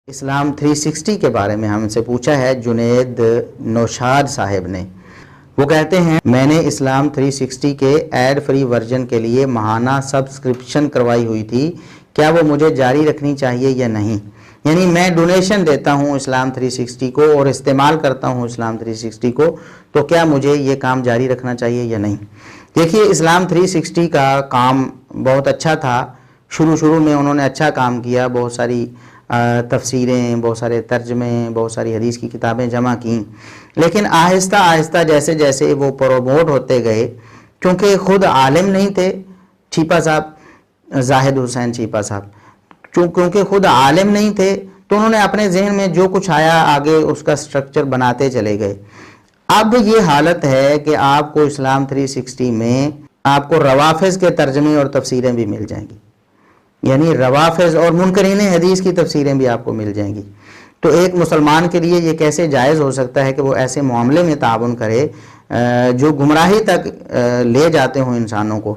اسلام 360 کے بارے میں ہم سے پوچھا ہے جنید نوشاد صاحب نے۔ وہ کہتے ہیں میں نے اسلام 360 کے ایڈ فری ورژن کے لیے ماہانہ سبسکرپشن کروائی ہوئی تھی، کیا وہ مجھے جاری رکھنی چاہیے یا نہیں؟ یعنی میں ڈونیشن دیتا ہوں اسلام 360 کو اور استعمال کرتا ہوں اسلام 360 کو، تو کیا مجھے یہ کام جاری رکھنا چاہیے یا نہیں؟ دیکھیے، اسلام 360 کا کام بہت اچھا تھا۔ شروع میں انہوں نے اچھا کام کیا، بہت ساری تفسیریں، بہت سارے ترجمے، بہت ساری حدیث کی کتابیں جمع کیں، لیکن آہستہ آہستہ جیسے جیسے وہ پروموٹ ہوتے گئے، کیونکہ خود عالم نہیں تھے چھیپا صاحب، زاہد حسین چھیپا صاحب، کیونکہ خود عالم نہیں تھے تو انہوں نے اپنے ذہن میں جو کچھ آیا آگے اس کا سٹرکچر بناتے چلے گئے۔ اب یہ حالت ہے کہ آپ کو اسلام 360 میں آپ کو روافظ کے ترجمے اور تفسیریں بھی مل جائیں گی، یعنی روافظ اور منکرین حدیث کی تفسیریں بھی آپ کو مل جائیں گی۔ تو ایک مسلمان کے لیے یہ کیسے جائز ہو سکتا ہے کہ وہ ایسے معاملے میں تعاون کرے جو گمراہی تک لے جاتے ہوں انسانوں کو؟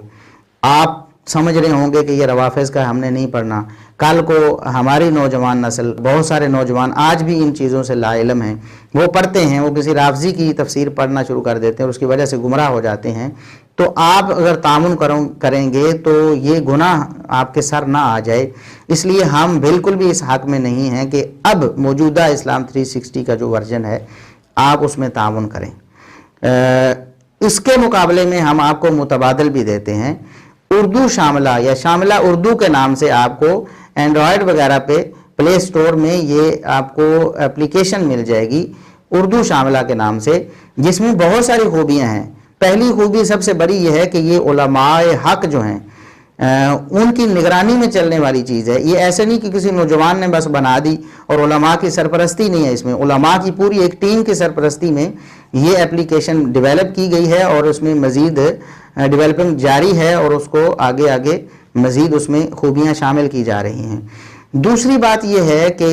آپ سمجھ رہے ہوں گے کہ یہ روافظ کا ہم نے نہیں پڑھنا، کل کو ہماری نوجوان نسل، بہت سارے نوجوان آج بھی ان چیزوں سے لا علم ہیں، وہ پڑھتے ہیں، وہ کسی رافضی کی تفسیر پڑھنا شروع کر دیتے ہیں اور اس کی وجہ سے گمراہ ہو جاتے ہیں۔ تو آپ اگر تعاون کریں گے تو یہ گناہ آپ کے سر نہ آ جائے، اس لیے ہم بالکل بھی اس حق میں نہیں ہیں کہ اب موجودہ اسلام 360 کا جو ورژن ہے آپ اس میں تعاون کریں۔ اس کے مقابلے میں ہم آپ کو متبادل بھی دیتے ہیں، اردو شاملہ یا شاملہ اردو کے نام سے آپ کو اینڈرائڈ وغیرہ پہ پلے سٹور میں یہ آپ کو اپلیکیشن مل جائے گی اردو شاملہ کے نام سے، جس میں بہت ساری خوبیاں ہیں۔ پہلی خوبی سب سے بڑی یہ ہے کہ یہ علماء حق جو ہیں ان کی نگرانی میں چلنے والی چیز ہے۔ یہ ایسے نہیں کہ کسی نوجوان نے بس بنا دی اور علماء کی سرپرستی نہیں ہے، اس میں علماء کی پوری ایک ٹیم کی سرپرستی میں یہ اپلیکیشن ڈیولپ کی گئی ہے اور اس میں مزید ڈیولپنگ جاری ہے اور اس کو آگے مزید اس میں خوبیاں شامل کی جا رہی ہیں۔ دوسری بات یہ ہے کہ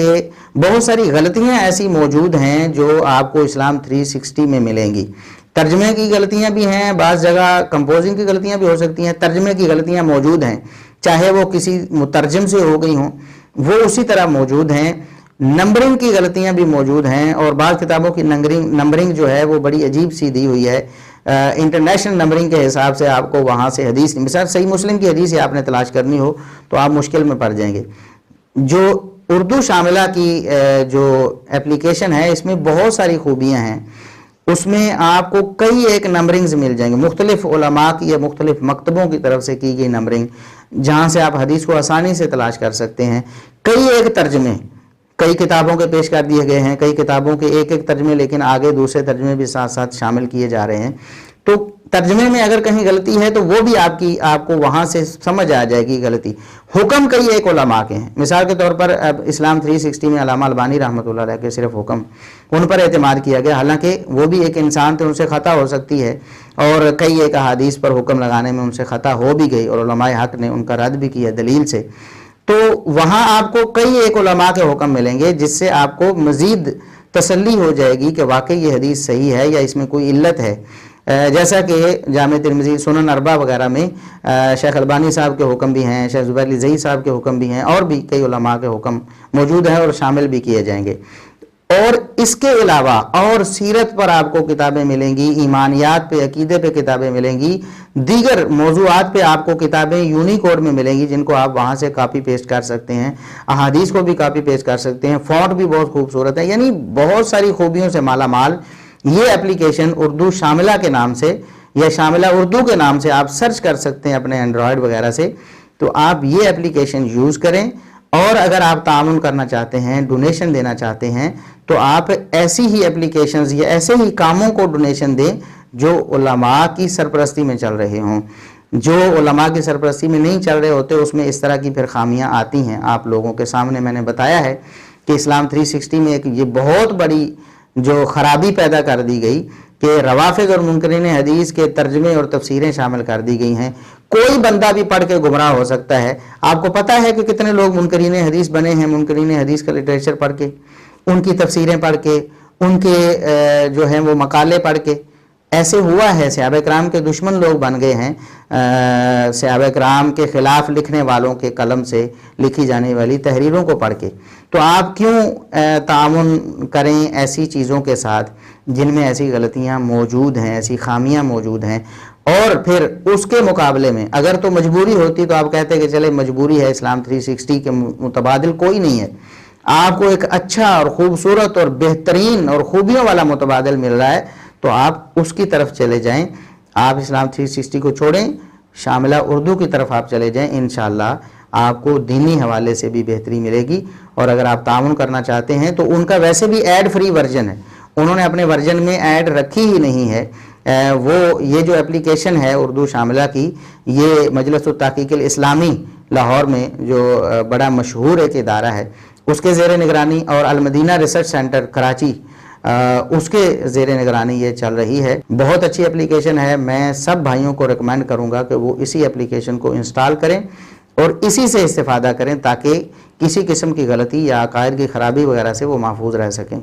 بہت ساری غلطیاں ایسی موجود ہیں جو آپ کو اسلام 360 میں ملیں گی۔ ترجمے کی غلطیاں بھی ہیں، بعض جگہ کمپوزنگ کی غلطیاں بھی ہو سکتی ہیں، ترجمے کی غلطیاں موجود ہیں، چاہے وہ کسی مترجم سے ہو گئی ہوں وہ اسی طرح موجود ہیں۔ نمبرنگ کی غلطیاں بھی موجود ہیں اور بعض کتابوں کی نمبرنگ جو ہے وہ بڑی عجیب سی دی ہوئی ہے، انٹرنیشنل نمبرنگ کے حساب سے آپ کو وہاں سے حدیث، مثال صحیح مسلم کی حدیث آپ نے تلاش کرنی ہو تو آپ مشکل میں پڑ جائیں گے۔ جو اردو شاملہ کی جو اپلیکیشن ہے اس میں بہت ساری خوبیاں ہیں، اس میں آپ کو کئی ایک نمبرنگز مل جائیں گے، مختلف علماء کی یا مختلف مکتبوں کی طرف سے کی گئی نمبرنگ، جہاں سے آپ حدیث کو آسانی سے تلاش کر سکتے ہیں۔ کئی ایک ترجمے کئی کتابوں کے پیش کر دیے گئے ہیں، کئی کتابوں کے ایک ترجمے لیکن آگے دوسرے ترجمے بھی ساتھ ساتھ شامل کیے جا رہے ہیں۔ تو ترجمے میں اگر کہیں غلطی ہے تو وہ بھی آپ کو وہاں سے سمجھ آ جائے گی غلطی۔ حکم کئی ایک علماء کے ہیں، مثال کے طور پر اب اسلام 360 میں علامہ البانی رحمۃ اللہ علیہ کے صرف حکم، ان پر اعتماد کیا گیا، حالانکہ وہ بھی ایک انسان تھے، ان سے خطا ہو سکتی ہے، اور کئی ایک احادیث پر حکم لگانے میں ان سے خطا ہو بھی گئی اور علماء حق نے ان کا رد بھی کیا دلیل سے۔ تو وہاں آپ کو کئی ایک علماء کے حکم ملیں گے جس سے آپ کو مزید تسلی ہو جائے گی کہ واقعی یہ حدیث صحیح ہے یا اس میں کوئی علت ہے۔ جیسا کہ جامع ترمذی، سنن اربعہ وغیرہ میں شیخ البانی صاحب کے حکم بھی ہیں، شیخ زبیر علی زئی صاحب کے حکم بھی ہیں، اور بھی کئی علماء کے حکم موجود ہیں اور شامل بھی کیے جائیں گے۔ اور اس کے علاوہ اور سیرت پر آپ کو کتابیں ملیں گی، ایمانیات پہ، عقیدے پہ کتابیں ملیں گی، دیگر موضوعات پہ آپ کو کتابیں یونیکوڈ میں ملیں گی جن کو آپ وہاں سے کاپی پیسٹ کر سکتے ہیں، احادیث کو بھی کاپی پیسٹ کر سکتے ہیں، فونٹ بھی بہت خوبصورت ہے، یعنی بہت ساری خوبیوں سے مالا مال یہ اپلیکیشن اردو شاملہ کے نام سے یا شاملہ اردو کے نام سے آپ سرچ کر سکتے ہیں اپنے اینڈرائڈ وغیرہ سے۔ تو آپ یہ اپلیکیشن یوز کریں، اور اگر آپ تعاون کرنا چاہتے ہیں، ڈونیشن دینا چاہتے ہیں، تو آپ ایسی ہی اپلیکیشنز یا ایسے ہی کاموں کو ڈونیشن دیں جو علماء کی سرپرستی میں چل رہے ہوں۔ جو علماء کی سرپرستی میں نہیں چل رہے ہوتے اس میں اس طرح کی پھر خامیاں آتی ہیں۔ آپ لوگوں کے سامنے میں نے بتایا ہے کہ اسلام 360 میں ایک یہ بہت بڑی جو خرابی پیدا کر دی گئی کہ روافظ اور منکرین حدیث کے ترجمے اور تفسیریں شامل کر دی گئی ہیں۔ کوئی بندہ بھی پڑھ کے گمراہ ہو سکتا ہے۔ آپ کو پتہ ہے کہ کتنے لوگ منکرین حدیث بنے ہیں، منکرین حدیث کا لٹریچر پڑھ کے، ان کی تفسیریں پڑھ کے، ان کے جو ہیں وہ مقالے پڑھ کے۔ ایسے ہوا ہے، صحابہ کرام کے دشمن لوگ بن گئے ہیں صحابہ کرام کے خلاف لکھنے والوں کے قلم سے لکھی جانے والی تحریروں کو پڑھ کے۔ تو آپ کیوں تعاون کریں ایسی چیزوں کے ساتھ جن میں ایسی غلطیاں موجود ہیں، ایسی خامیاں موجود ہیں، اور پھر اس کے مقابلے میں اگر تو مجبوری ہوتی تو آپ کہتے کہ چلے مجبوری ہے، اسلام 360 کے متبادل کوئی نہیں ہے، آپ کو ایک اچھا اور خوبصورت اور بہترین اور خوبیوں والا متبادل مل رہا ہے تو آپ اس کی طرف چلے جائیں، آپ اسلام 360 کو چھوڑیں، شاملہ اردو کی طرف آپ چلے جائیں، انشاءاللہ آپ کو دینی حوالے سے بھی بہتری ملے گی۔ اور اگر آپ تعاون کرنا چاہتے ہیں تو ان کا ویسے بھی ایڈ فری ورژن ہے، انہوں نے اپنے ورژن میں ایڈ رکھی ہی نہیں ہے۔ وہ یہ جو اپلیکیشن ہے اردو شاملہ کی، یہ مجلس التحقیق الاسلامی لاہور میں جو بڑا مشہور ایک ادارہ ہے اس کے زیر نگرانی، اور المدینہ ریسرچ سینٹر کراچی اس کے زیر نگرانی یہ چل رہی ہے۔ بہت اچھی اپلیکیشن ہے، میں سب بھائیوں کو ریکمینڈ کروں گا کہ وہ اسی اپلیکیشن کو انسٹال کریں اور اسی سے استفادہ کریں تاکہ کسی قسم کی غلطی یا عقائد کی خرابی وغیرہ سے وہ محفوظ رہ سکیں۔